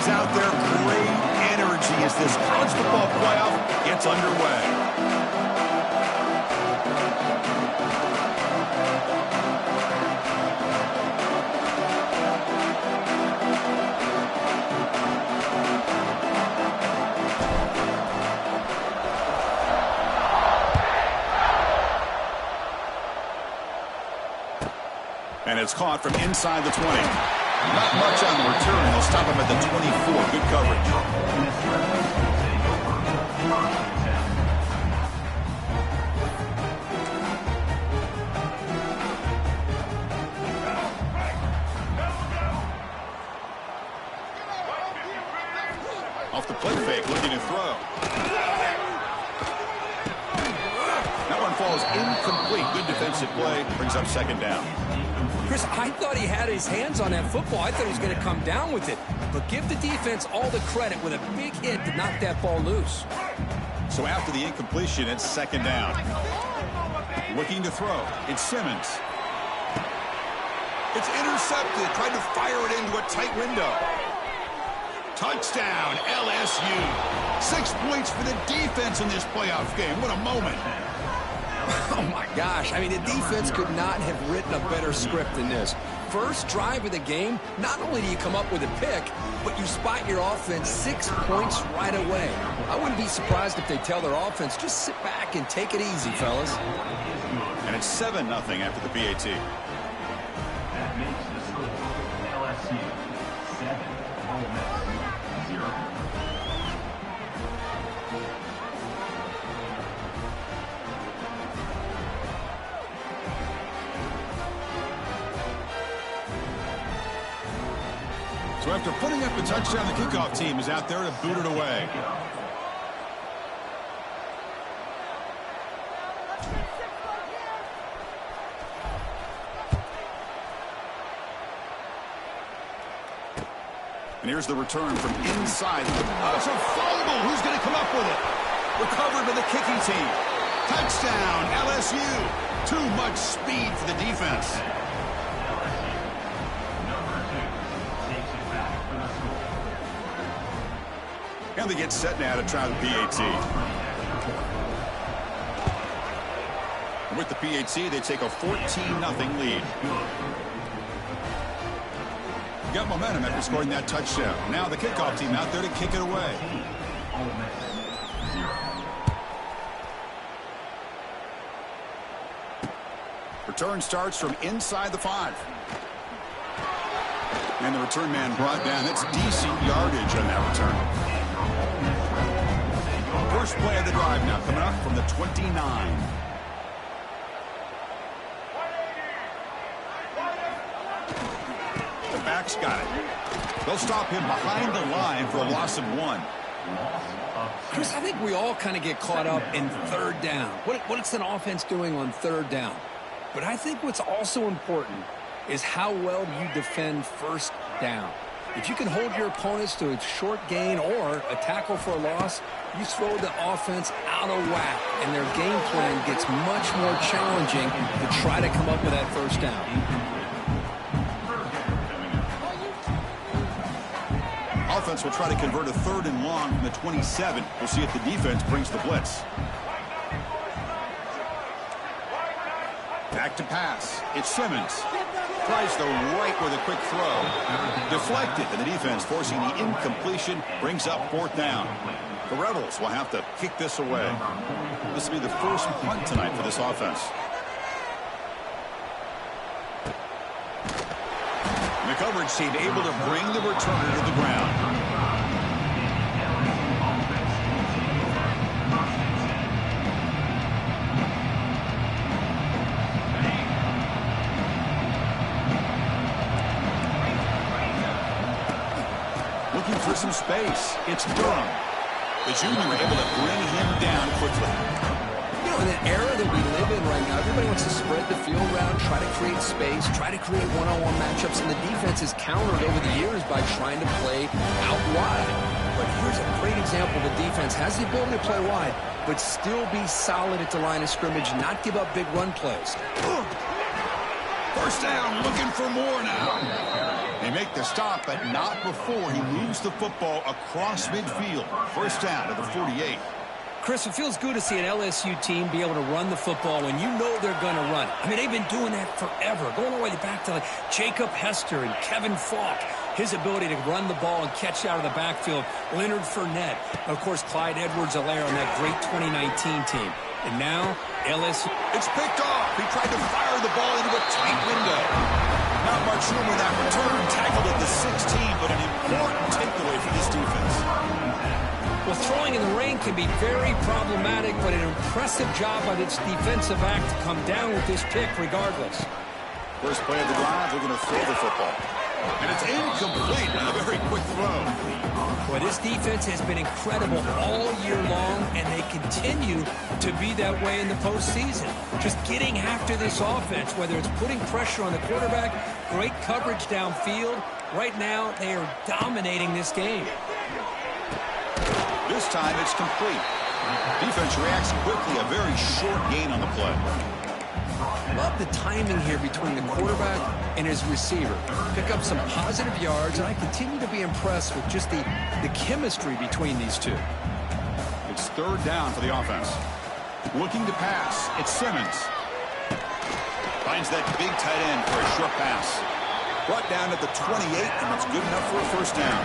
fans out there, great energy as this college football playoff gets underway. And it's caught from inside the 20. Not much on the return. They'll stop him at the 24. Good coverage. Off the play fake, looking to throw. That one falls incomplete. Good defensive play. Brings up second down. Chris, I thought he had his hands on that football. I thought he was going to come down with it. But give the defense all the credit with a big hit to knock that ball loose. So after the incompletion, it's second down. Looking to throw. It's Simmons. It's intercepted. Tried to fire it into a tight window. Touchdown, LSU. 6 points for the defense in this playoff game. What a moment. Oh, my gosh. I mean, the defense could not have written a better script than this. First drive of the game, not only do you come up with a pick, but you spot your offense 6 points right away. I wouldn't be surprised if they tell their offense, just sit back and take it easy, fellas. And it's 7-0 after the PAT. That makes the score LSU 7, Ole Miss 0. So after putting up a touchdown, the kickoff team is out there to boot it away. And here's the return from inside. Oh, it's a fumble. Who's going to come up with it? Recovered by the kicking team. Touchdown, LSU. Too much speed for the defense. And they get set now to try the PAT. And with the PAT, they take a 14-0 lead. Got momentum after scoring that touchdown. Now the kickoff team out there to kick it away. Return starts from inside the 5. And the return man brought down. That's decent yardage on that return. First play of the drive now coming up from the 29. The back's got it. They'll stop him behind the line for a loss of 1. Chris, I think we all kind of get caught up in third down. What's an offense doing on third down? But I think what's also important is how well you defend first down. If you can hold your opponents to a short gain or a tackle for a loss, you throw the offense out of whack, and their game plan gets much more challenging to try to come up with that first down. Offense will try to convert a 3rd and long from the 27. We'll see if the defense brings the blitz. Back to pass. It's Simmons. Tries the right with a quick throw. Deflected, and the defense forcing the incompletion brings up 4th down. The Rebels will have to kick this away. This will be the first punt tonight for this offense. And the coverage team able to bring the returner to the ground. Looking for some space. It's Durham. The junior able to bring him down quickly. You know, in an era that we live in right now, everybody wants to spread the field around, try to create space, try to create one-on-one matchups, and the defense has countered over the years by trying to play out wide. But here's a great example. The defense has the ability to play wide, but still be solid at the line of scrimmage, not give up big run plays. First down, looking for more now. They make the stop, but not before he moves the football across midfield. First down to the 48. Chris, it feels good to see an LSU team be able to run the football when you know they're going to run. I mean, they've been doing that forever, going all the way back to like Jacob Hester and Kevin Falk. His ability to run the ball and catch out of the backfield. Leonard Fournette. Of course, Clyde Edwards-Helaire on that great 2019 team. And now, LSU. It's picked off. He tried to fire the ball into a tight window. Not much room in that return. Tackled at the 16, but an important takeaway for this defense. Well, throwing in the rain can be very problematic, but an impressive job by this defensive back to come down with this pick regardless. First play of the drive, we're going to throw the football. And it's incomplete on a very quick throw. Well, this defense has been incredible all year long, and they continue to be that way in the postseason. Just getting after this offense, whether it's putting pressure on the quarterback, great coverage downfield. Right now, they are dominating this game. This time it's complete. Defense reacts quickly, a very short gain on the play. Love the timing here between the quarterback and his receiver. Pick up some positive yards, and I continue to be impressed with just the chemistry between these two. It's third down for the offense. Looking to pass. It's Simmons. Finds that big tight end for a short pass. Brought down at the 28, and that's good enough for a first down.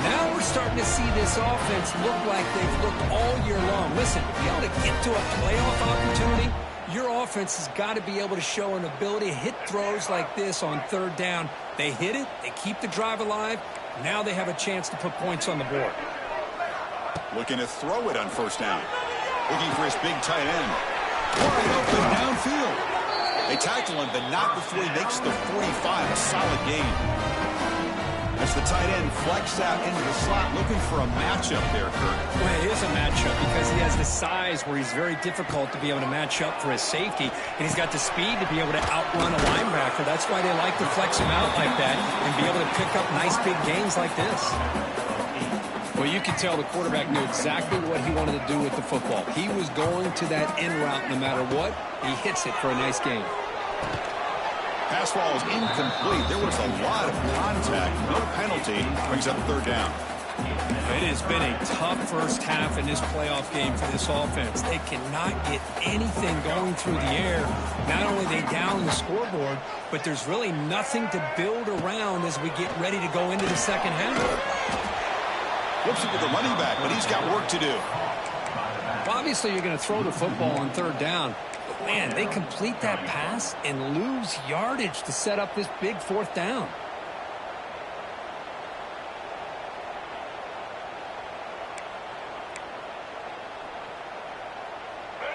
Now we're starting to see this offense look like they've looked all year long. Listen, to be able to get to a playoff opportunity, your offense has got to be able to show an ability to hit throws like this on third down. They hit it, they keep the drive alive. Now they have a chance to put points on the board. Looking to throw it on first down. Looking for his big tight end. Wide open downfield. They tackle him, but not before he makes the 45, a solid gain. As the tight end flexed out into the slot, looking for a matchup there, Kurt. Well, it is a matchup because he has the size where he's very difficult to be able to match up for his safety, and he's got the speed to be able to outrun a linebacker. That's why they like to flex him out like that and be able to pick up nice big gains like this. Well, you can tell the quarterback knew exactly what he wanted to do with the football. He was going to that in route no matter what. He hits it for a nice gain. Pass ball is incomplete. There was a lot of contact. No penalty. Brings up third down. It has been a tough first half in this playoff game for this offense. They cannot get anything going through the air. Not only are they down the scoreboard, but there's really nothing to build around as we get ready to go into the second half. Flips it to the running back, but he's got work to do. Well, obviously, you're going to throw the football on third down. But, man, they complete that pass and lose yardage to set up this big fourth down.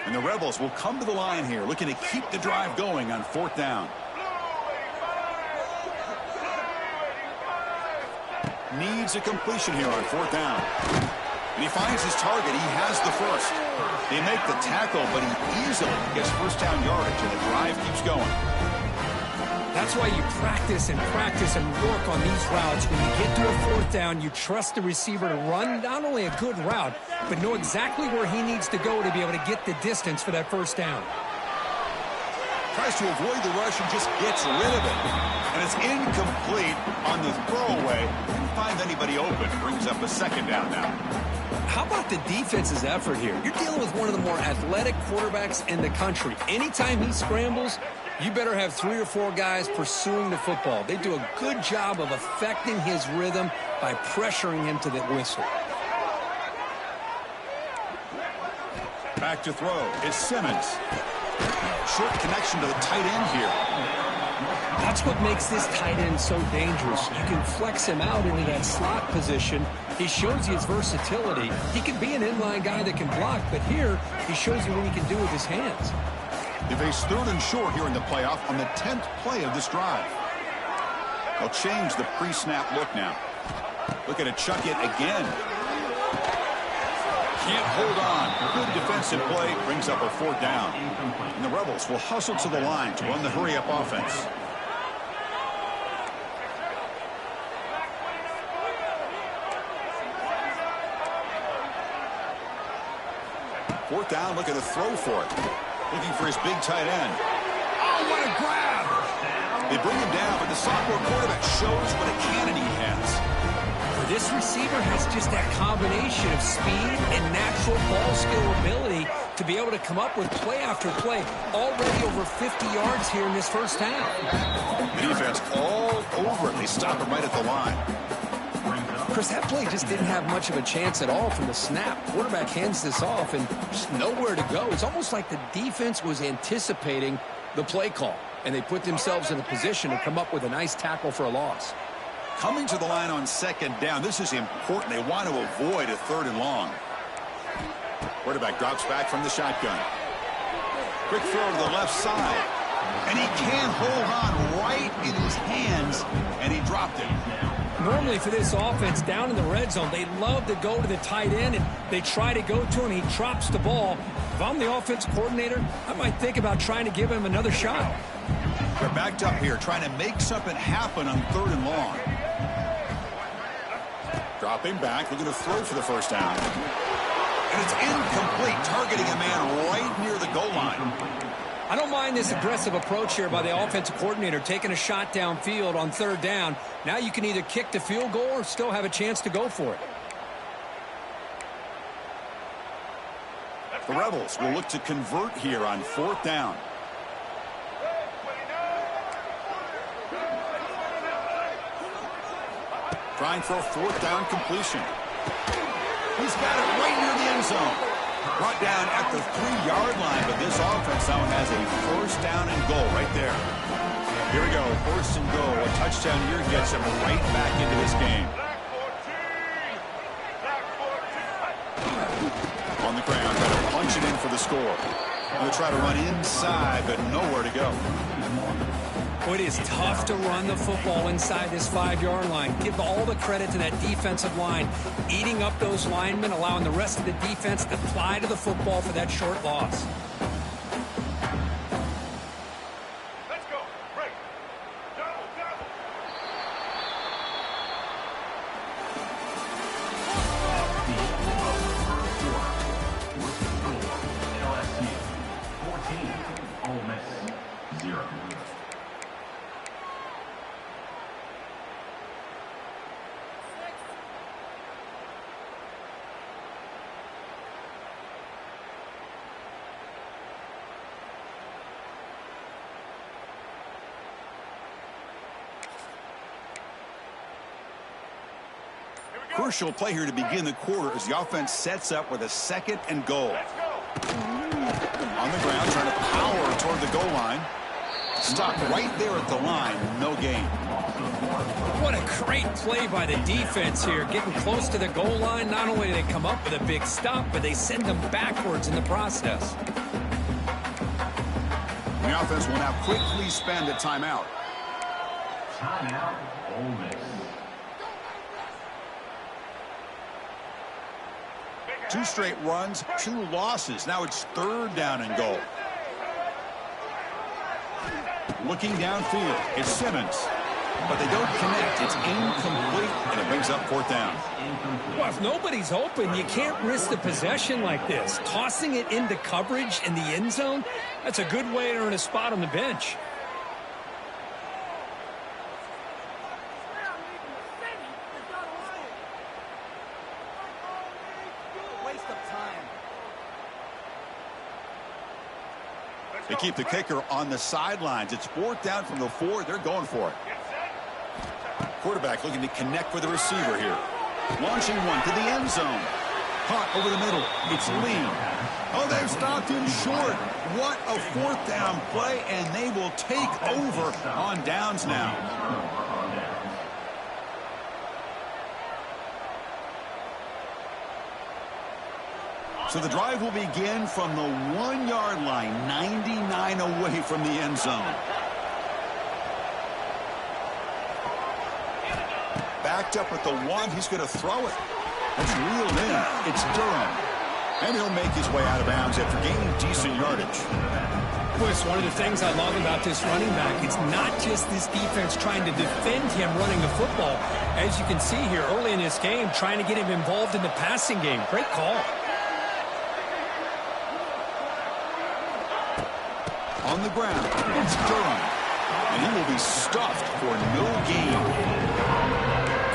And the Rebels will come to the line here, looking to keep the drive going on fourth down. Needs a completion here on fourth down. And he finds his target. He has the first. They make the tackle, but he easily gets first down yardage, and the drive keeps going. That's why you practice and work on these routes. When you get to a fourth down, you trust the receiver to run not only a good route, but know exactly where he needs to go to be able to get the distance for that first down. Tries to avoid the rush and just gets rid of it. And it's incomplete on the throwaway. Didn't find anybody open. Brings up a second down now. How about the defense's effort here? You're dealing with one of the more athletic quarterbacks in the country. Anytime he scrambles, you better have 3 or 4 guys pursuing the football. They do a good job of affecting his rhythm by pressuring him to the whistle. Back to throw. It's Simmons. Short connection to the tight end here. That's what makes this tight end so dangerous. You can flex him out into that slot position. He shows you his versatility. He can be an inline guy that can block, but here he shows you what he can do with his hands. They face third and short here in the playoff on the 10th play of this drive. They'll change the pre-snap look now. Looking to chuck it again. Can't hold on. Good defensive play. Brings up a fourth down. And the Rebels will hustle to the line to run the hurry-up offense. Fourth down, looking to throw for it. Looking for his big tight end. Oh, what a grab! They bring him down, but the sophomore quarterback shows what a cannon he has. This receiver has just that combination of speed and natural ball skill ability to be able to come up with play after play. Already over 50 yards here in this first half. The defense all over it. They stop him right at the line. Chris, that play just didn't have much of a chance at all from the snap. Quarterback hands this off and just nowhere to go. It's almost like the defense was anticipating the play call, and they put themselves in a position to come up with a nice tackle for a loss. Coming to the line on second down, this is important. They want to avoid a 3rd and long. Quarterback drops back from the shotgun. Quick throw to the left side. And he can't hold on right in his hands, and he dropped it. Normally for this offense, down in the red zone, they love to go to the tight end, and they try to go to him. He drops the ball. If I'm the offense coordinator, I might think about trying to give him another shot. They're backed up here, trying to make something happen on 3rd and long. Dropping back, looking to throw for the first down. And it's incomplete, targeting a man right near the goal line. I don't mind this aggressive approach here by the offensive coordinator, taking a shot downfield on 3rd down. Now you can either kick the field goal or still have a chance to go for it. The Rebels will look to convert here on 4th down. Trying for a 4th down completion. He's got it right near the end zone. Brought down at the 3-yard line, but this offense now has a 1st down and goal right there. Here we go, 1st and goal. A touchdown here gets him right back into this game. On the ground, trying to punch it in for the score. Going to try to run inside, but nowhere to go. It is tough to run the football inside this 5-yard line. Give all the credit to that defensive line, eating up those linemen, allowing the rest of the defense to fly to the football for that short loss. Let's go. Break. Double, double. LSU 14, Ole Miss 0. Crucial play here to begin the quarter as the offense sets up with a 2nd and goal. On the ground, trying to power toward the goal line. Stopped right there at the line. No gain. What a great play by the defense here. Getting close to the goal line, not only do they come up with a big stop, but they send them backwards in the process. The offense will now quickly spend a timeout. Timeout, Ole Miss. 2 straight runs, 2 losses. Now it's 3rd down and goal. Looking downfield, it's Simmons. But they don't connect. It's incomplete, and it brings up 4th down. Well, if nobody's open, you can't risk the possession like this. Tossing it into coverage in the end zone, that's a good way to earn a spot on the bench. They keep the kicker on the sidelines. It's 4th down from the 4. They're going for it. Quarterback looking to connect with the receiver here. Launching one to the end zone. Caught over the middle. It's Lee. Oh, they've stopped him short. What a 4th down play, and they will take over on downs now. So the drive will begin from the 1-yard line, 99 away from the end zone. Backed up at the 1, he's going to throw it. It's reeled in. It's Durham. And he'll make his way out of bounds after gaining decent yardage. Boy, it's one of the things I love about this running back. It's not just this defense trying to defend him running the football. As you can see here early in this game, trying to get him involved in the passing game. Great call. On the ground, it's Durham. And he will be stuffed for no gain.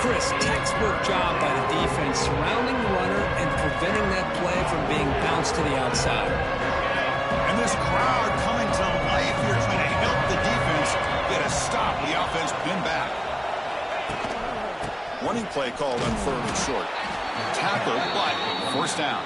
Chris, textbook job by the defense surrounding the runner and preventing that play from being bounced to the outside. And this crowd coming to life here trying to help the defense get a stop with the offense pinned back. Running play called on 3rd and short. Tackle, but first down.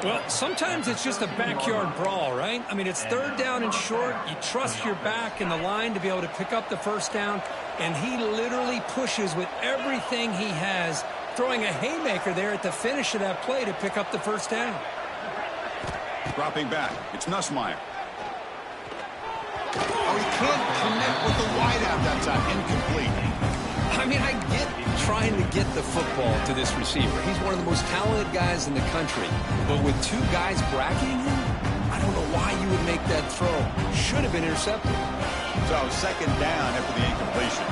Well, sometimes it's just a backyard brawl, right? I mean, it's 3rd down and short. You trust your back and the line to be able to pick up the first down, and he literally pushes with everything he has, throwing a haymaker there at the finish of that play to pick up the first down. Dropping back, it's Nussmeier. Oh, he can't connect with the wideout that time. Incomplete. I mean, I get trying to get the football to this receiver. He's one of the most talented guys in the country. But with 2 guys bracketing him, I don't know why you would make that throw. Should have been intercepted. So 2nd down after the incompletion.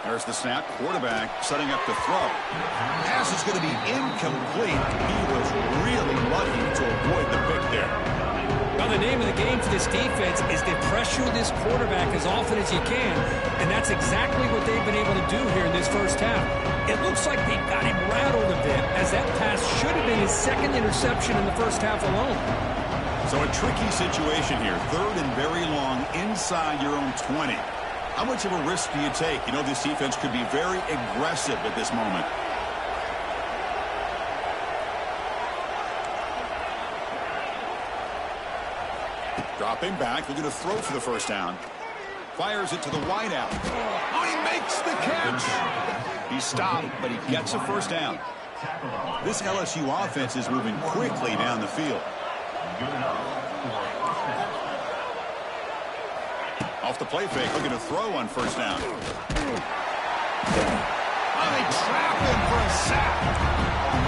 There's the snap. Quarterback setting up the throw. Pass is going to be incomplete. He was really lucky to avoid the pick there. Well, the name of the game for this defense is to pressure this quarterback as often as you can, and that's exactly what they've been able to do here in this first half. It looks like they've got him rattled a bit, as that pass should have been his 2nd interception in the first half alone. So a tricky situation here. 3rd and very long inside your own 20. How much of a risk do you take? You know, this defense could be very aggressive at this moment. Dropping back, looking to throw for the first down. Fires it to the wideout. Oh, he makes the catch. He's stopped, but he gets a first down. This LSU offense is moving quickly down the field. Off the play fake, looking to throw on first down. Oh, they trap him for a sack.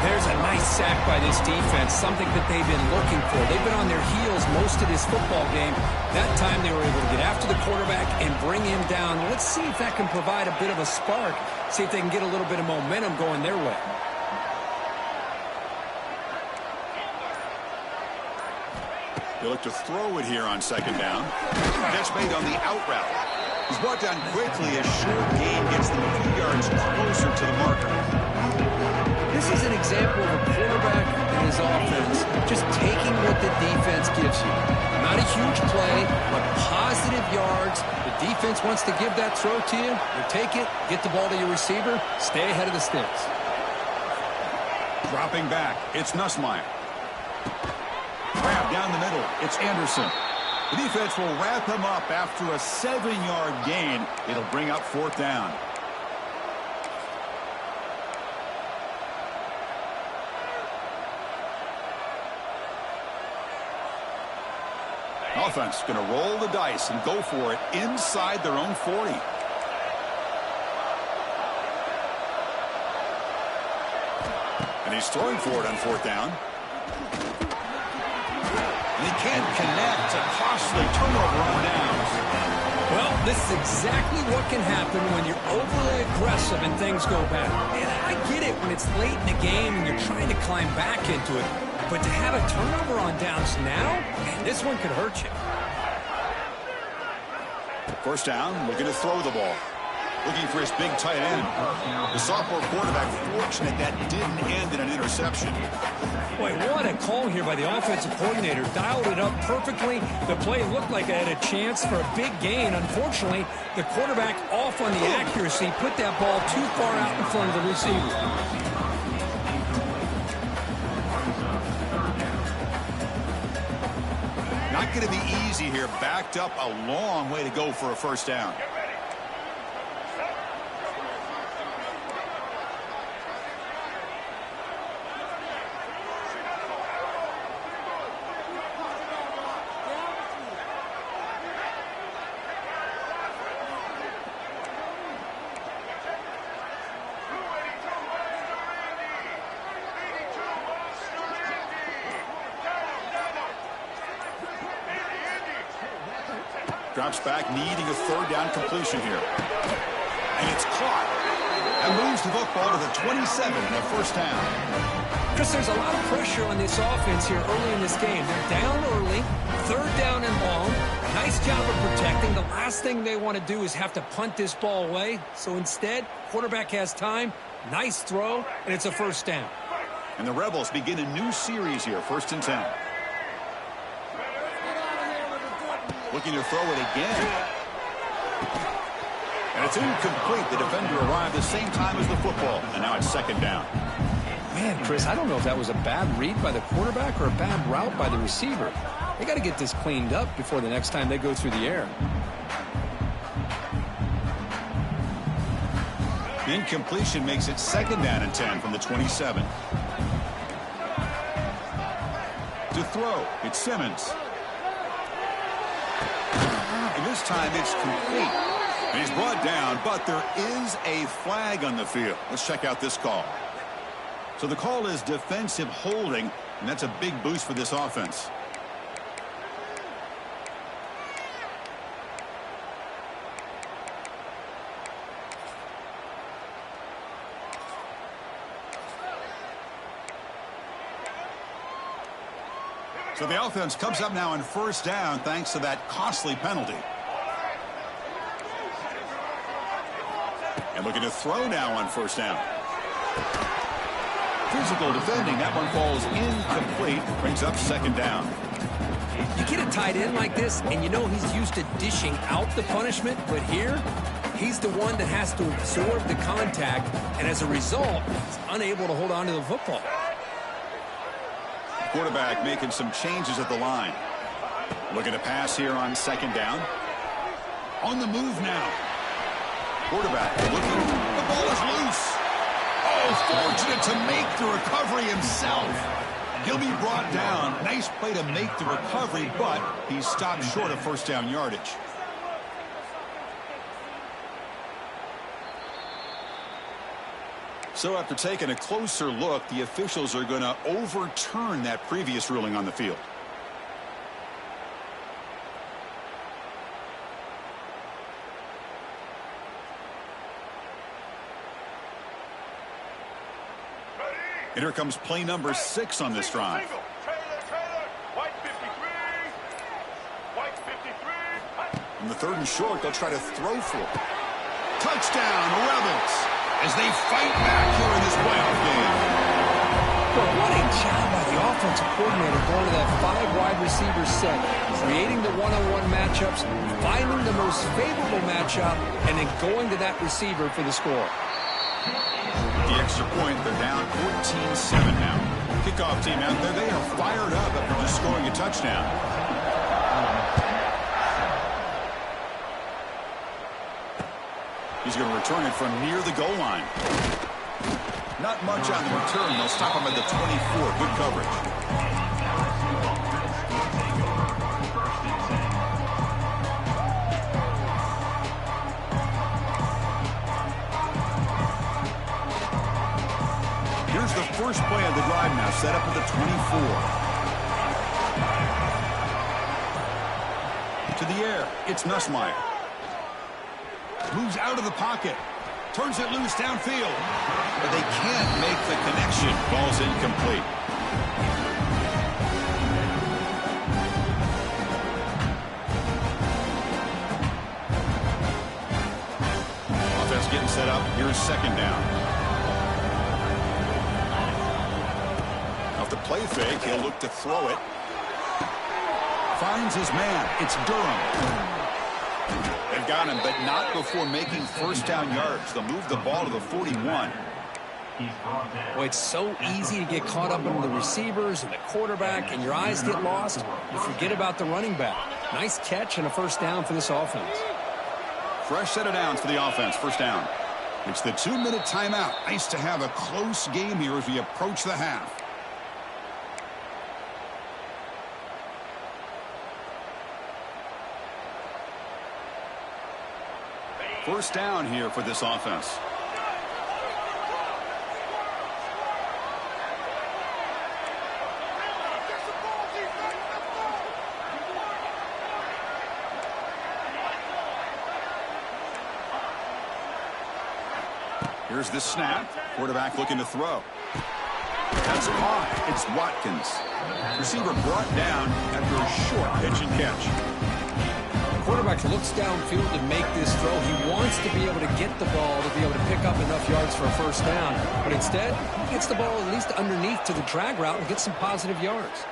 There's a nice sack by this defense, something that they've been looking for. They've been on their heels most of this football game. That time they were able to get after the quarterback and bring him down. Let's see if that can provide a bit of a spark, see if they can get a little bit of momentum going their way. They look to throw it here on 2nd down. Catch made on the out route. He's brought down quickly as short gain gets them a few yards closer to the marker. This is an example of a quarterback and his offense just taking what the defense gives you. Not a huge play, but positive yards. The defense wants to give that throw to you. You take it, get the ball to your receiver, stay ahead of the sticks. Dropping back, it's Nussmeier. Grab down the middle, it's Anderson. The defense will wrap him up after a 7-yard gain. It'll bring up 4th down. Offense going to roll the dice and go for it inside their own 40. And he's throwing for it on 4th down. And he can't connect. A costly turnover on downs. Well, this is exactly what can happen when you're overly aggressive and things go bad. And I get it when it's late in the game and you're trying to climb back into it. But to have a turnover on downs now, man, this one could hurt you. First down, looking to throw the ball. Looking for his big tight end. The sophomore quarterback fortunate that didn't end in an interception. Boy, what a call here by the offensive coordinator. Dialed it up perfectly. The play looked like it had a chance for a big gain. Unfortunately, the quarterback off on the accuracy, put that ball too far out in front of the receiver. Not going to be easy here. Backed up a long way to go for a first down. Drops back, needing a third down completion here. And it's caught. and moves the football to the 27 and a first down. Chris, there's a lot of pressure on this offense here early in this game. They're down early, third down and long. Nice job of protecting. The last thing they want to do is have to punt this ball away. So instead, quarterback has time. Nice throw, and it's a first down. And the Rebels begin a new series here, 1st and 10. Looking to throw it again. And it's incomplete. The defender arrived the same time as the football. And now it's 2nd down. Man, Chris, I don't know if that was a bad read by the quarterback or a bad route by the receiver. They got to get this cleaned up before the next time they go through the air. Incompletion makes it 2nd down and 10 from the 27. To throw, it's Simmons. And this time it's complete. And he's brought down, but there is a flag on the field. Let's check out this call. So the call is defensive holding, and that's a big boost for this offense. So the offense comes up now on 1st down thanks to that costly penalty. And looking to throw now on 1st down. Physical defending. That one falls incomplete. Brings up 2nd down. You get a tight end like this, and you know he's used to dishing out the punishment, but here, he's the one that has to absorb the contact, and as a result, he's unable to hold on to the football. Quarterback making some changes at the line. Looking to pass here on 2nd down. On the move now. Quarterback looking. The ball is loose. Oh, fortunate to make the recovery himself. He'll be brought down. Nice play to make the recovery, but he's stopped short of 1st down yardage. So after taking a closer look, the officials are going to overturn that previous ruling on the field. And here comes play number 6 on this drive. On the 3rd and short, they'll try to throw for it. Touchdown, Rebels, as they fight back here in this playoff game. Well, what a job by the offensive coordinator going to that 5 wide receiver set, creating the one-on-one matchups, finding the most favorable matchup, and then going to that receiver for the score. The extra point, they're down 14-7 now. Kickoff team out there, they are fired up after just scoring a touchdown. He's going to return it from near the goal line. Not much on the return. They'll stop him at the 24. Good coverage. Here's the first play of the drive now, set up at the 24. To the air, it's Nussmeier. Moves out of the pocket. Turns it loose downfield. But they can't make the connection. Ball's incomplete. Offense getting set up. Here's 2nd down. Off the play fake, he'll look to throw it. Finds his man. It's Durham. They've got him, but not before making 1st down yards. They'll move the ball to the 41. Well, it's so easy to get caught up in the receivers and the quarterback, and your eyes get lost. You forget about the running back. Nice catch and a 1st down for this offense. Fresh set of downs for the offense. 1st down. It's the 2-minute timeout. Nice to have a close game here as we approach the half. First down here for this offense. Here's the snap. Quarterback looking to throw. That's caught. It's Watkins. Receiver brought down after a short pitch and catch. Quarterback looks downfield to make this throw. He wants to be able to get the ball to be able to pick up enough yards for a first down. But instead, he gets the ball at least underneath to the drag route and gets some positive yards.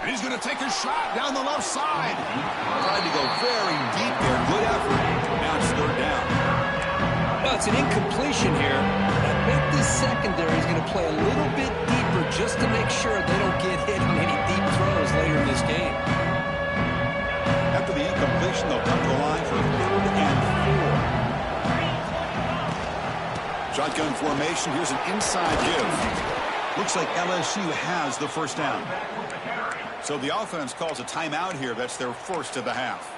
And he's going to take a shot down the left side. Tried to go very deep there. Good effort. Now it's third down. Well, it's an incompletion here. I bet this secondary is going to play a little bit deeper just to make sure they don't get hit on any deep throws later in this game. After the incompletion, they'll come to the line for 3rd and 4. Shotgun formation. Here's an inside give. Looks like LSU has the first down. So the offense calls a timeout here. That's their first of the half.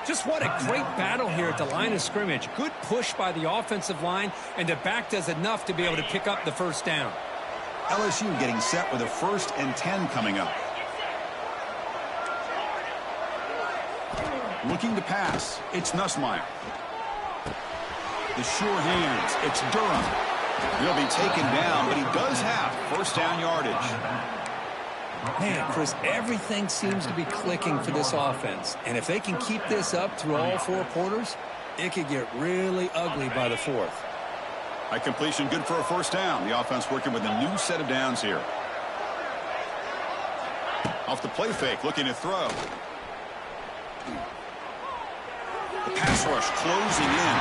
Just what a great battle here at the line of scrimmage. Good push by the offensive line, and the back does enough to be able to pick up the first down. LSU getting set with a 1st and 10 coming up. Looking to pass. It's Nussmeier. The sure hands. It's Durham. He'll be taken down, but he does have first down yardage. Man, Chris, everything seems to be clicking for this offense. And if they can keep this up through all 4 quarters, it could get really ugly by the 4th. A completion good for a first down. The offense working with a new set of downs here. Off the play fake, looking to throw. The pass rush closing in.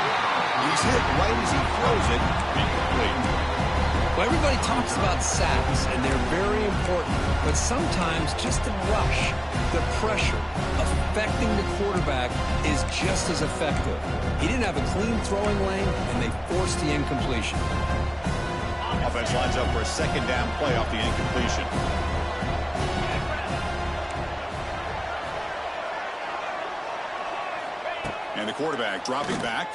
He's hit right as he throws it. Incomplete. Well, everybody talks about sacks, and they're very important. But sometimes just the rush, the pressure, affecting the quarterback is just as effective. He didn't have a clean throwing lane, and they forced the incompletion. Offense lines up for a second down play off the incompletion. And the quarterback dropping back.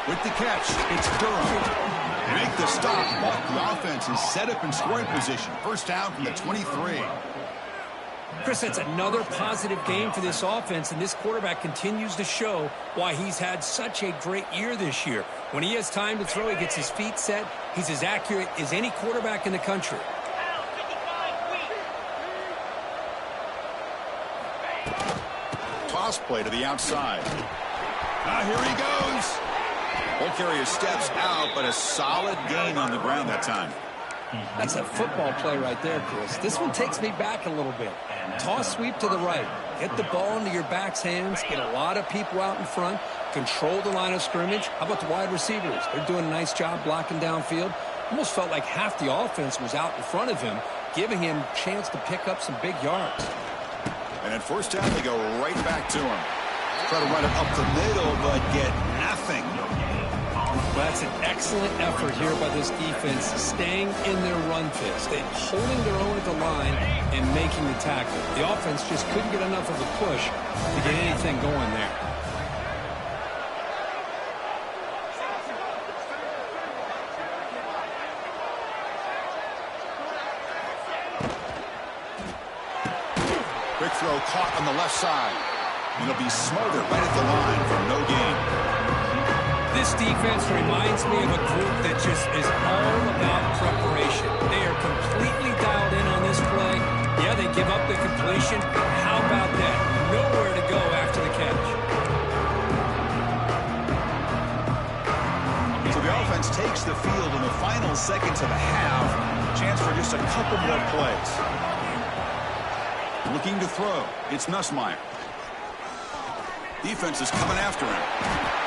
With the catch, it's Durham. Make the stop, but the offense is set up in scoring position. First down from the 23. Chris, that's another positive game for this offense, and this quarterback continues to show why he's had such a great year this year. When he has time to throw, he gets his feet set. He's as accurate as any quarterback in the country. Toss play to the outside. Here he goes. Ball carrier steps out, but a solid gain on the ground that time. That's a football play right there, Chris. This one takes me back a little bit. Toss sweep to the right. Get the ball into your back's hands. Get a lot of people out in front. Control the line of scrimmage. How about the wide receivers? They're doing a nice job blocking downfield. Almost felt like half the offense was out in front of him, giving him a chance to pick up some big yards. And at first down, they go right back to him. Try to run it up the middle, but get nothing. Well, that's an excellent effort here by this defense, staying in their run fist. They're holding their own at the line and making the tackle. The offense just couldn't get enough of a push to get anything going there. Quick throw caught on the left side. And he'll be smothered right at the line for no gain. This defense reminds me of a group that just is all about preparation. They are completely dialed in on this play. Yeah, they give up the completion. How about that? Nowhere to go after the catch. So the offense takes the field in the final seconds of the half. Chance for just a couple more plays. Looking to throw. It's Nussmeier. Defense is coming after him.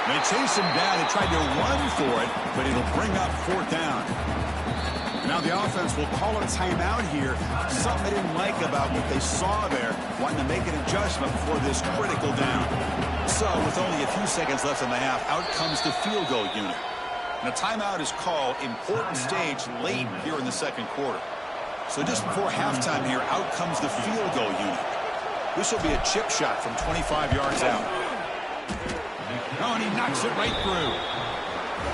They chase him down. They tried to run for it, but it'll bring up fourth down. Now the offense will call a timeout here. Something they didn't like about what they saw there, wanting to make an adjustment before this critical down. So with only a few seconds left in the half, out comes the field goal unit. And a timeout is called. Important stage late here in the second quarter. So just before halftime here, out comes the field goal unit. This will be a chip shot from 25 yards out. Oh, and he knocks it right through.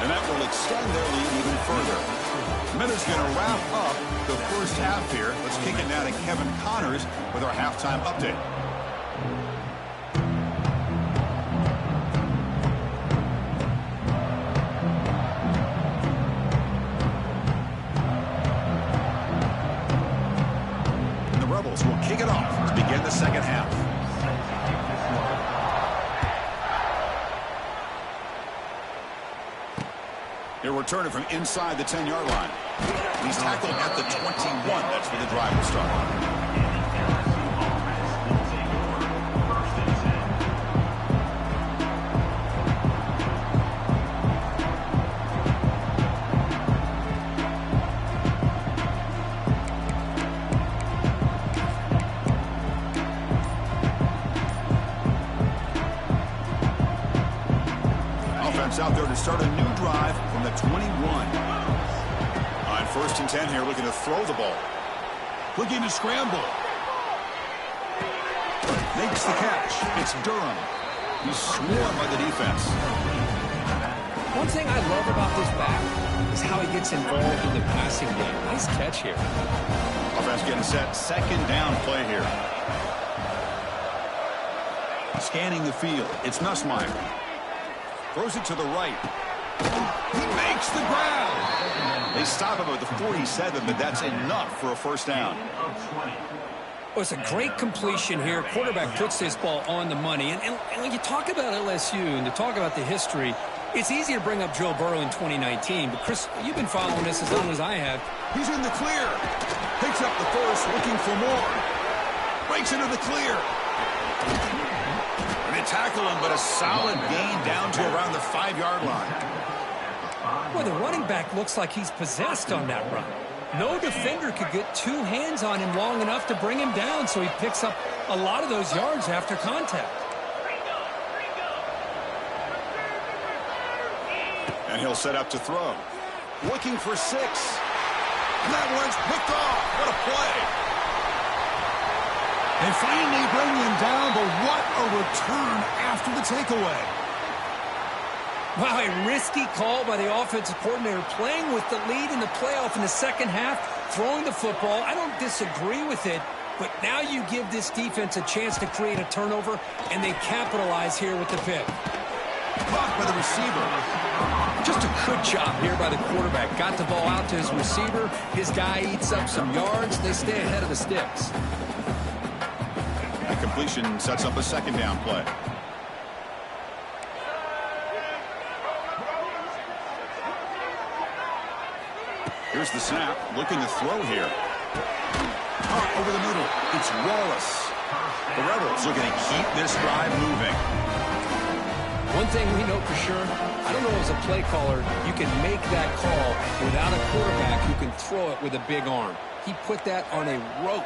And that will extend their lead even further. Miller's going to wrap up the first half here. Let's kick it now to Kevin Connors with our halftime update. Rebels will kick it off to begin the second half. He'll return it from inside the 10-yard line. He's tackled at the 21. That's where the drive will start. Out there to start a new drive from the 21. On 1st and 10 here, looking to throw the ball. Looking to scramble. Makes the catch. It's Durham. He's swarmed by the defense. One thing I love about this back is how he gets involved in the passing game. Nice catch here. Offense getting set. Second down play here. Scanning the field. It's Nussmeier. Throws it to the right. He makes the grab. They stop him at the 47, but that's enough for a first down. Well, it's a great completion here. Quarterback puts this ball on the money. And when you talk about LSU and to talk about the history, it's easy to bring up Joe Burrow in 2019. But, Chris, you've been following this as long as I have. He's in the clear. Picks up the first, looking for more. Breaks into the clear. They tackle him, but a solid gain down to around the 5-yard line. Well, the running back looks like he's possessed on that run. No defender could get two hands on him long enough to bring him down, so he picks up a lot of those yards after contact. And he'll set up to throw. Looking for 6. And that one's picked off. What a play. They finally bring him down, but what a return after the takeaway. Wow, a risky call by the offensive coordinator, playing with the lead in the playoff in the second half, throwing the football. I don't disagree with it, but now you give this defense a chance to create a turnover, and they capitalize here with the pick. Caught by the receiver. Just a good job here by the quarterback. Got the ball out to his receiver. His guy eats up some yards. They stay ahead of the sticks. That completion sets up a second down play. Here's the snap. Looking to throw here. Over the middle. It's Wallace. The Rebels are going to keep this drive moving. One thing we know for sure, I don't know as a play caller, you can make that call without a quarterback who can throw it with a big arm. He put that on a rope.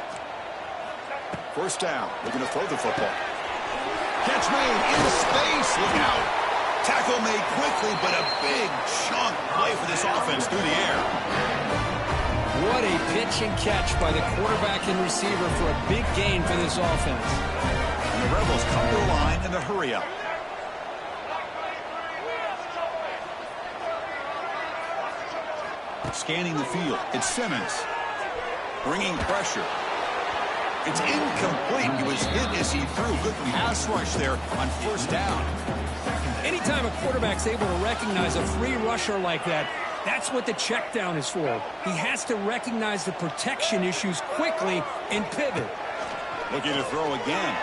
First down. Looking to throw the football. Catch made in space. Look out. Tackle made quickly, but a big chunk play for this offense through the air. What a pitch and catch by the quarterback and receiver for a big gain for this offense. And the Rebels come to the line in the hurry up. Scanning the field. It's Simmons. Bringing pressure. It's incomplete. He was hit as he threw. Good pass rush there on first down. Anytime a quarterback's able to recognize a free rusher like that, that's what the check down is for. He has to recognize the protection issues quickly and pivot. Looking to throw again.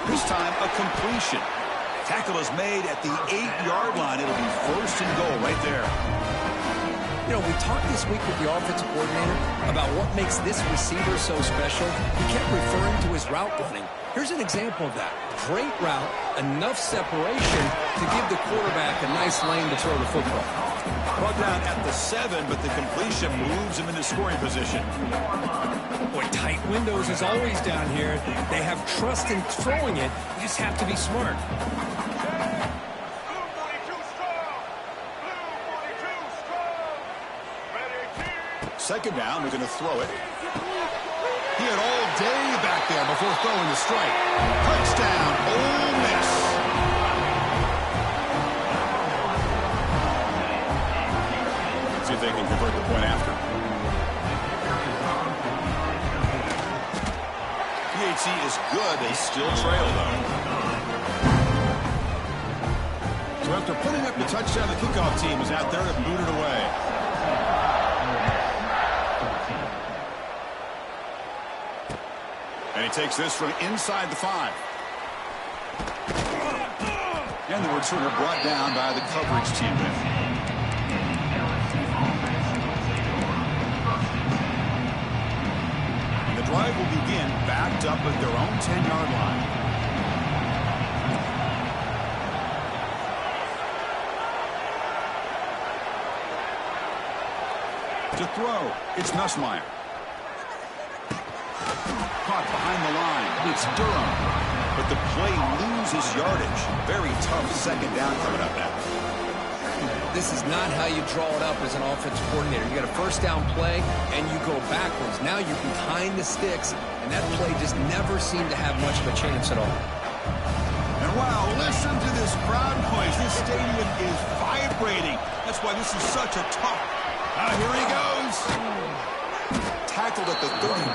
This time a completion. Tackle is made at the 8-yard line. It'll be first and goal right there. You know, we talked this week with the offensive coordinator about what makes this receiver so special. He kept referring to his route running. Here's an example of that. Great route, enough separation to give the quarterback a nice lane to throw the football. Brought down at the 7, but the completion moves him into scoring position. Boy, tight windows is always down here. They have trust in throwing it. You just have to be smart. Second down, we're going to throw it. He had all day back there before throwing the strike. Touchdown, Ole Miss. See if they can convert the point after. PAT is good. They still trail, though. So after putting up the touchdown, the kickoff team is out there to boot it away. And he takes this from inside the 5. And the returner brought down by the coverage team there. And the drive will begin backed up at their own 10-yard line. To throw, it's Nussmeier. Caught behind the line, it's Durham. But the play loses yardage. Very tough second down coming up now. This is not how you draw it up as an offensive coordinator. You got a first down play, and you go backwards. Now you're behind the sticks, and that play just never seemed to have much of a chance at all. And wow, listen to this crowd noise. This stadium is vibrating. That's why this is such a tough. Here he goes. Tackled at the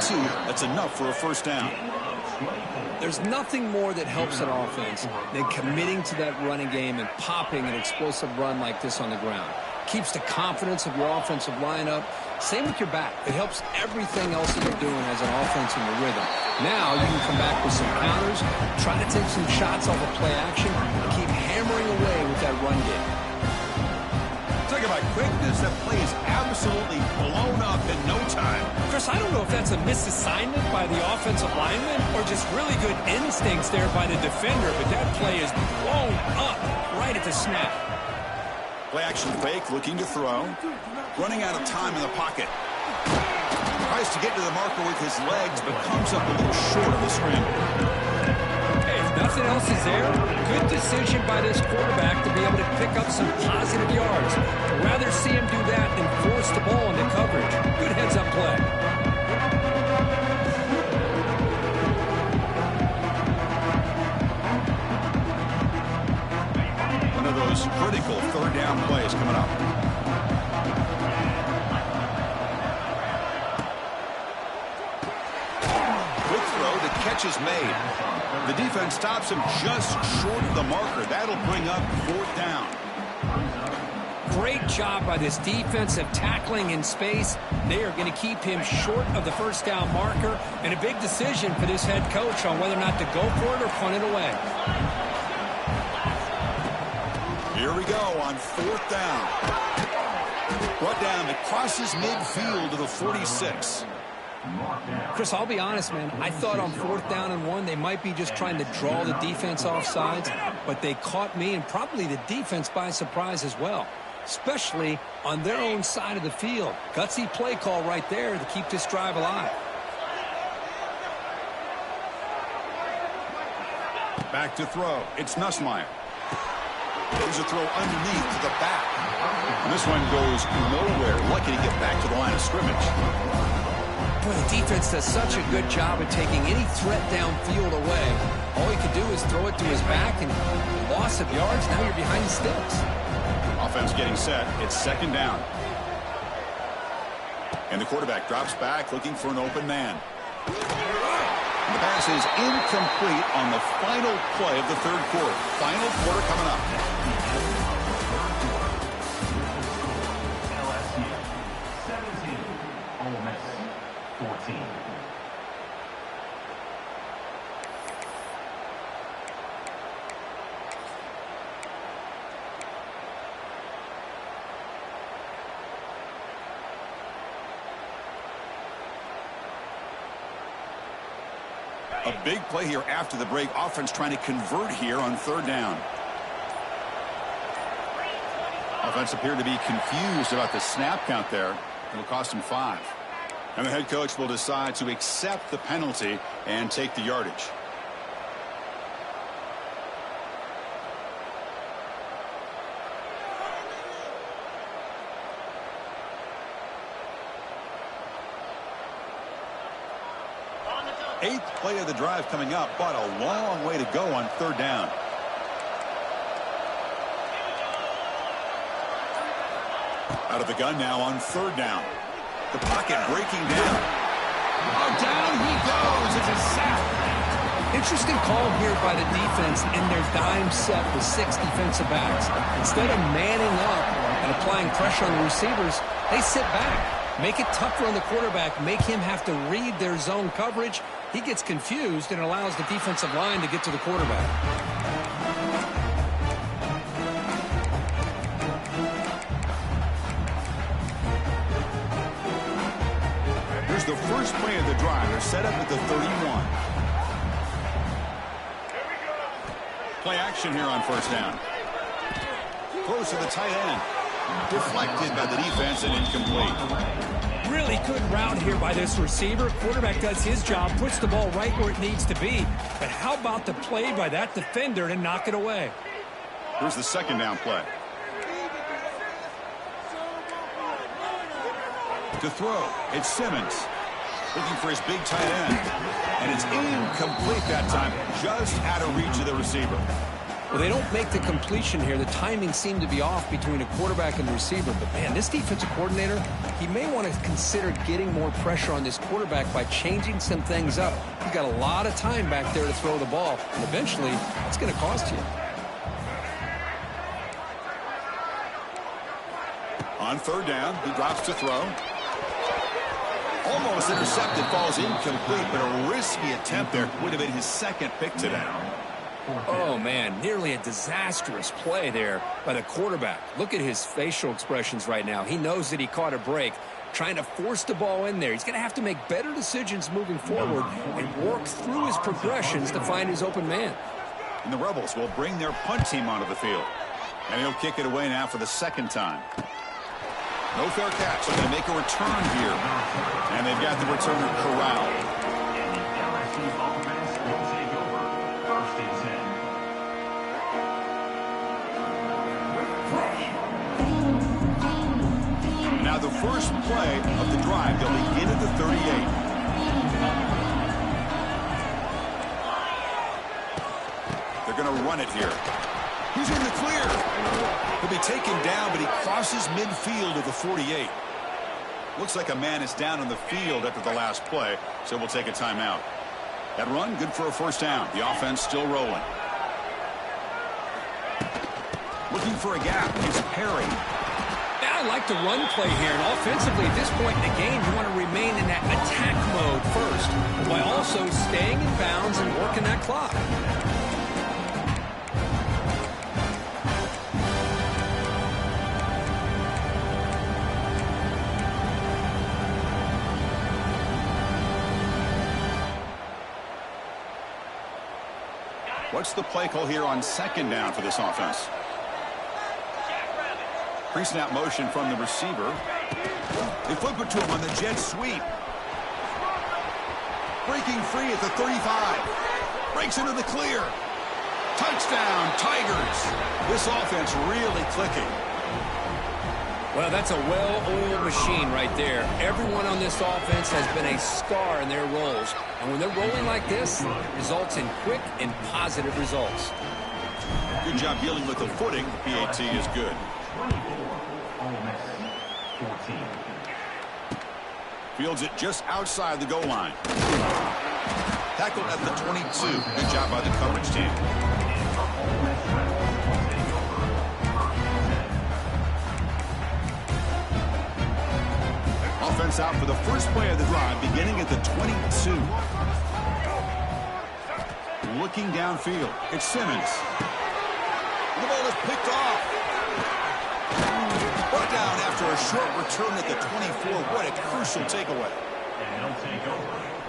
32. That's enough for a first down. There's nothing more that helps an offense than committing to that running game and popping an explosive run like this on the ground. Keeps the confidence of your offensive lineup. Same with your back. It helps everything else that you're doing as an offense in your rhythm. Now you can come back with some counters, try to take some shots off of play action, and keep hammering away with that run game. Talk about quickness. That play is absolutely blown up in no time. Chris, I don't know if that's a misassignment by the offensive lineman or just really good instincts there by the defender, but that play is blown up right at the snap. Play action fake, looking to throw. Running out of time in the pocket. Tries to get to the marker with his legs, but comes up a little short of the scramble. Hey, if nothing else is there, good decision by this quarterback to be able to pick up some positive yards. I'd rather see him do that than force the ball into coverage. Good heads-up play. One of those critical third down plays coming up. Quick throw, the catch is made. The defense stops him just short of the marker. That'll bring up fourth down. Great job by this defensive tackling in space. They are going to keep him short of the first down marker, and a big decision for this head coach on whether or not to go for it or punt it away. Here we go on fourth down. Brought down, it crosses midfield to the 46. Chris, I'll be honest, man. I thought on fourth down and 1, they might be just trying to draw the defense off sides, but they caught me and probably the defense by surprise as well, especially on their own side of the field. Gutsy play call right there to keep this drive alive. Back to throw. It's Nussmeier. There's a throw underneath to the back. And this one goes nowhere. Lucky to get back to the line of scrimmage. Boy, the defense does such a good job of taking any threat downfield away. All he could do is throw it to his back, and loss of yards, now you're behind the sticks. Offense getting set. It's second down. And the quarterback drops back looking for an open man. And the pass is incomplete on the final play of the third quarter. Final quarter coming up. LSU 17, Ole Miss 14. A big play here after the break. Offense trying to convert here on third down. Offense appeared to be confused about the snap count there. It'll cost him 5. And the head coach will decide to accept the penalty and take the yardage. Eighth play of the drive coming up, but a long way to go on third down. Out of the gun now on third down. The pocket breaking down. Oh, down he goes. It's a sack. Interesting call here by the defense in their dime set with 6 defensive backs. Instead of manning up and applying pressure on the receivers, they sit back. Make it tougher on the quarterback. Make him have to read their zone coverage. He gets confused and allows the defensive line to get to the quarterback. Here's the first play of the drive. They're set up at the 31. Play action here on first down. Close to the tight end. Deflected by the defense and incomplete. Really good route here by this receiver. Quarterback does his job, puts the ball right where it needs to be. But how about the play by that defender to knock it away? Here's the second down play. To throw, it's Simmons. Looking for his big tight end. And it's incomplete that time. Just out of reach of the receiver. Well, they don't make the completion here. The timing seemed to be off between a quarterback and the receiver. But, man, this defensive coordinator, he may want to consider getting more pressure on this quarterback by changing some things up. He's got a lot of time back there to throw the ball. And eventually, it's going to cost you. On third down, he drops to throw. Almost intercepted, falls incomplete, but a risky attempt there. Would have been his second pick today. Oh, man, nearly a disastrous play there by the quarterback. Look at his facial expressions right now. He knows that he caught a break, trying to force the ball in there. He's going to have to make better decisions moving forward and work through his progressions to find his open man. And the Rebels will bring their punt team onto the field. And he'll kick it away now for the second time. No fair catch. They're going to make a return here. And they've got the returner corralled. Now the first play of the drive, they'll begin at the 38. They're going to run it here. He's in the clear. He'll be taken down, but he crosses midfield of the 48. Looks like a man is down on the field after the last play, so we'll take a timeout. That run, good for a first down. The offense still rolling. Looking for a gap. It's Perry. I like the run play here, and offensively at this point in the game, you want to remain in that attack mode first, while also staying in bounds and working that clock. What's the play call here on second down for this offense? Pre-snap motion from the receiver. They flip it to him on the jet sweep. Breaking free at the 35. Breaks into the clear. Touchdown, Tigers. This offense really clicking. Well, that's a well-oiled machine right there. Everyone on this offense has been a star in their roles. And when they're rolling like this, it results in quick and positive results. Good job dealing with the footing. The PAT is good. Fields it just outside the goal line. Tackled at the 22. Good job by the coverage team. Offense out for the first play of the drive, beginning at the 22. Looking downfield. It's Simmons. The ball is picked off. Brought down after a short return at the 24. What a crucial takeaway.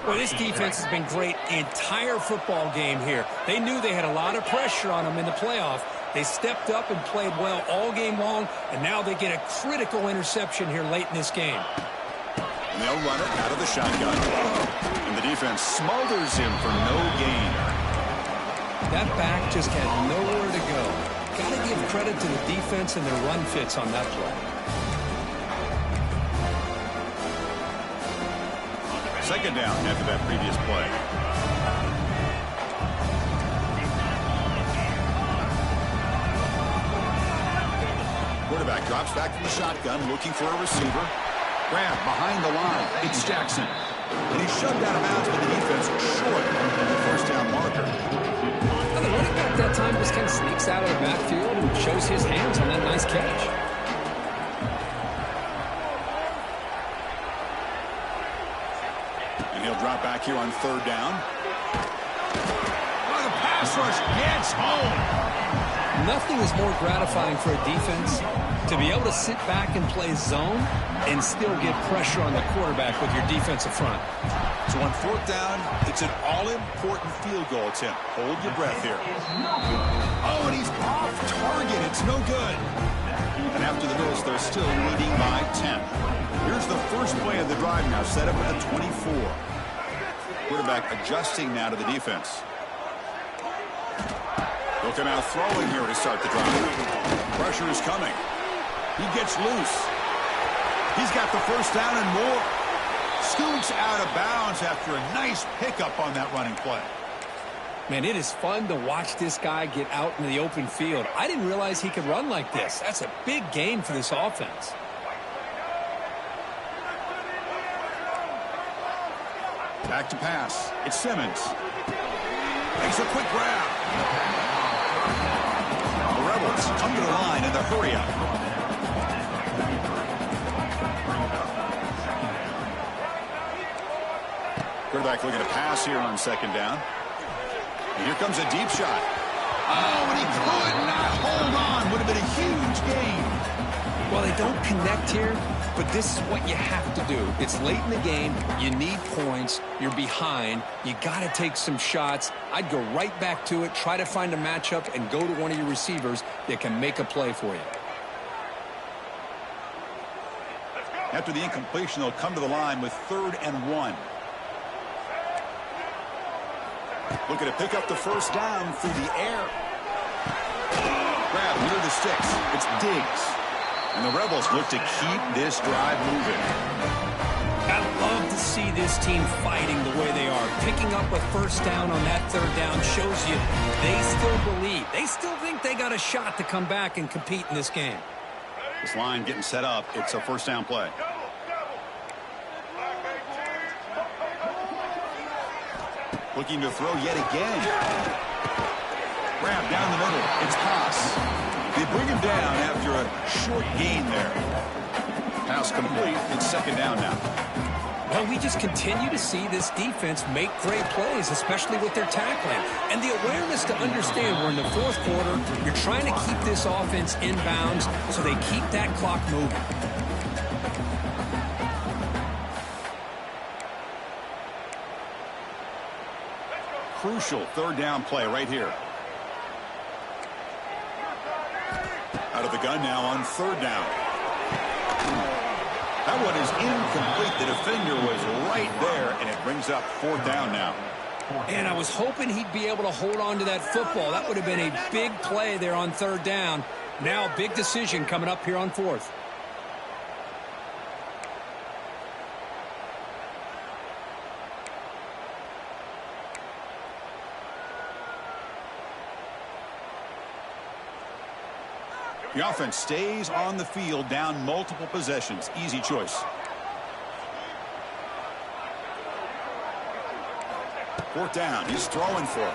Well, this defense has been great the entire football game here. They knew they had a lot of pressure on them in the playoff. They stepped up and played well all game long, and now they get a critical interception here late in this game. And they'll run it out of the shotgun. And the defense smothers him for no gain. That back just had nowhere to go. Got to give credit to the defense and their run fits on that play. Second down after that previous play. Quarterback drops back from the shotgun, looking for a receiver. Grab behind the line. It's Jackson. And he's shoved out of bounds by the defense short of the first down marker. Now the running back that time just kind of sneaks out of the backfield and shows his hands on that nice catch. here on third down. Oh, the pass rush gets home. Nothing is more gratifying for a defense to be able to sit back and play zone and still get pressure on the quarterback with your defensive front. So on fourth down, it's an all-important field goal attempt. Hold your breath here. Oh, and he's off target. It's no good. And after the miss, they're still leading by 10. Here's the first play of the drive now, set up at the 24. Quarterback adjusting now to the defense. They'll come out throwing here to start the drive. Pressure is coming. He gets loose. He's got the first down and more. Scoots out of bounds after a nice pickup on that running play. Man, it is fun to watch this guy get out in the open field. I didn't realize he could run like this. That's a big gain for this offense. Back to pass. It's Simmons. Makes a quick grab. The Rebels come to the line in the hurry-up. Quarterback looking to pass here on second down. And here comes a deep shot. Oh, and he could not hold on. Would have been a huge gain. Well, they don't connect here, but this is what you have to do. It's late in the game. You need points. You're behind. You got to take some shots. I'd go right back to it, try to find a matchup, and go to one of your receivers that can make a play for you. After the incompletion, they'll come to the line with 3rd and 1. Looking to pick up the first down through the air. Grab near the sticks. It's Diggs. And the Rebels look to keep this drive moving. I love to see this team fighting the way they are. Picking up a first down on that 3rd down shows you they still believe. They still think they got a shot to come back and compete in this game. This line getting set up. It's a first down play. Looking to throw yet again. Grab down the middle. It's Haas. They bring him down after a short gain there. Pass complete. It's 2nd down now. Well, we just continue to see this defense make great plays, especially with their tackling. And the awareness to understand we're in the 4th quarter. You're trying to keep this offense in bounds so they keep that clock moving. Crucial 3rd down play right here. Out of the gun now on 3rd down. That one is incomplete. The defender was right there, and it brings up 4th down now. And I was hoping he'd be able to hold on to that football. That would have been a big play there on 3rd down. Now a big decision coming up here on 4th. The offense stays on the field, down multiple possessions. Easy choice. 4th down. He's throwing for it.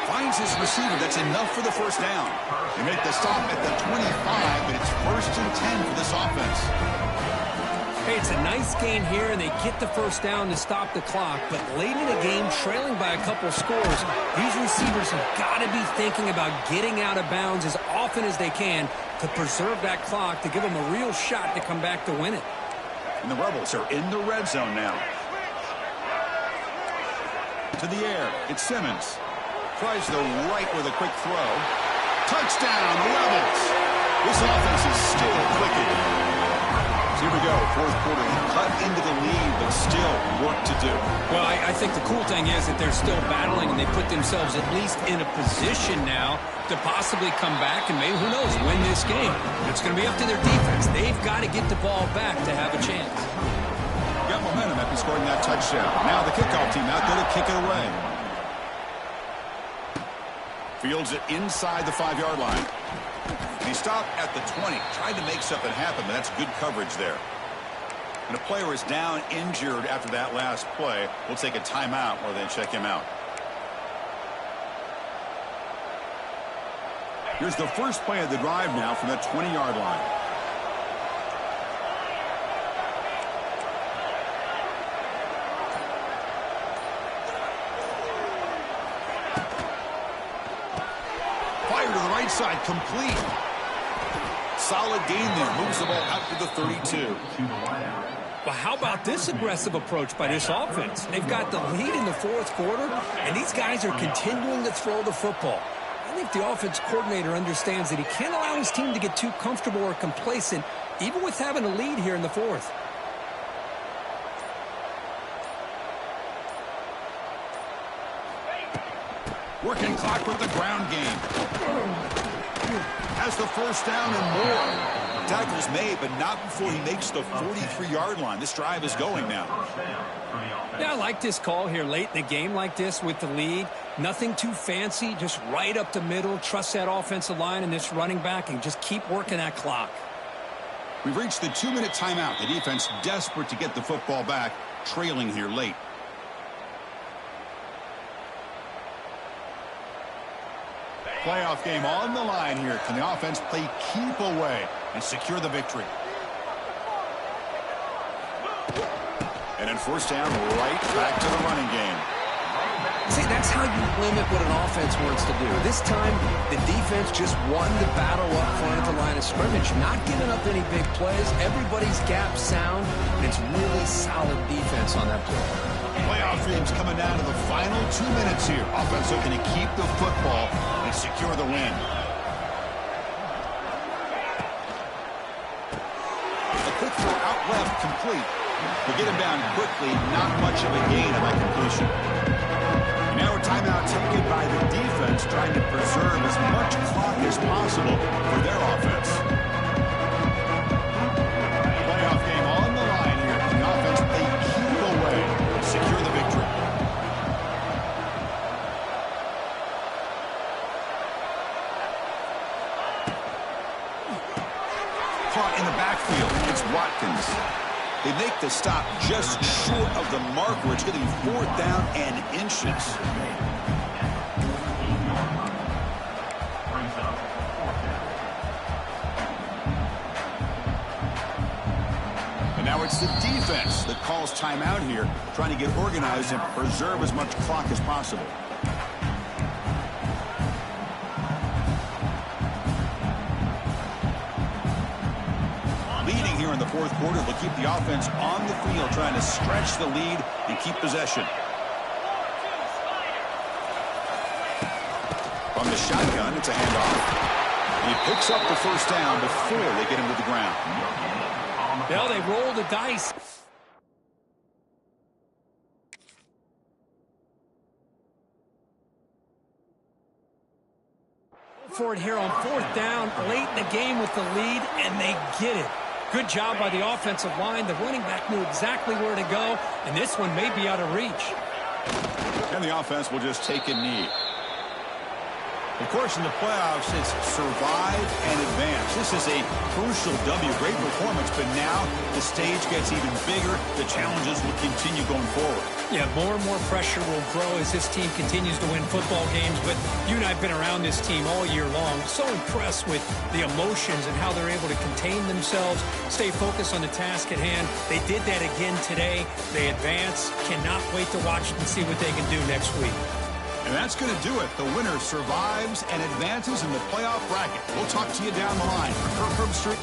Finds his receiver. That's enough for the first down. They make the stop at the 25, but it's 1st and 10 for this offense. Hey, it's a nice gain here, and they get the first down to stop the clock. But late in the game, trailing by a couple scores, these receivers have got to be thinking about getting out of bounds as often as they can to preserve that clock, to give them a real shot to come back to win it. And the Rebels are in the red zone now. To the air, it's Simmons. Tries the right with a quick throw. Touchdown, the Rebels! This offense is still clicking. Here we go, 4th quarter. Cut into the lead, but still work to do. Well, I think the cool thing is that they're still battling, and they put themselves at least in a position now to possibly come back and maybe, who knows, win this game. It's going to be up to their defense. They've got to get the ball back to have a chance. Got momentum after scoring that touchdown. Now the kickoff team out there to kick it away. Fields it inside the 5-yard line. And he stopped at the 20. Tried to make something happen, but that's good coverage there. And a player is down injured after that last play. We'll take a timeout while they check him out. Here's the first play of the drive now from the 20-yard line. to the right side, complete. Solid gain there. Moves the ball out to the 32. Well, how about this aggressive approach by this offense? They've got the lead in the fourth quarter, and these guys are continuing to throw the football. I think the offense coordinator understands that he can't allow his team to get too comfortable or complacent, even with having a lead here in the fourth. Working clock with the ground game. Has the first down and more. Tackles made, but not before he makes the 43-yard line. This drive is going now. Yeah, I like this call here late in the game like this with the lead. Nothing too fancy, just right up the middle. Trust that offensive line and this running back and just keep working that clock. We've reached the 2-minute timeout. The defense desperate to get the football back, trailing here late. Playoff game on the line here. Can the offense play keep away and secure the victory? And then first down, right back to the running game. See, that's how you limit what an offense wants to do. This time, the defense just won the battle up front at the line of scrimmage, not giving up any big plays. Everybody's gap sound, and it's really solid defense on that play. Playoff dreams coming down to the final 2 minutes here. Offense looking to keep the football and secure the win. A quick throw out left, complete. They get him down quickly, not much of a gain on that completion. And now a timeout taken by the defense, trying to preserve as much clock as possible for their offense. Playoff game on the line here. The offense play keep away, secure the victory. Caught in the backfield. It's Watkins. They make the stop just short of the marker. It's going to be 4th down and inches. And now it's the defense that calls timeout here, trying to get organized and preserve as much clock as possible. Leading here in the fourth quarter, they'll keep the offense on the field, trying to stretch the lead and keep possession. From the shotgun, it's a handoff. He picks up the first down before they get him to the ground. Well, they roll the dice. For it here on 4th down, late in the game with the lead, and they get it. Good job by the offensive line. The running back knew exactly where to go, and this one may be out of reach. And the offense will just take a knee. Of course, in the playoffs, it's survive and advance. This is a crucial W. Great performance, but now the stage gets even bigger. The challenges will continue going forward. Yeah, more and more pressure will grow as this team continues to win football games. But you and I have been around this team all year long. So impressed with the emotions and how they're able to contain themselves, stay focused on the task at hand. They did that again today. They advance. Cannot wait to watch and see what they can do next week. And that's going to do it. The winner survives and advances in the playoff bracket. We'll talk to you down the line. For Kirk Herbstreit,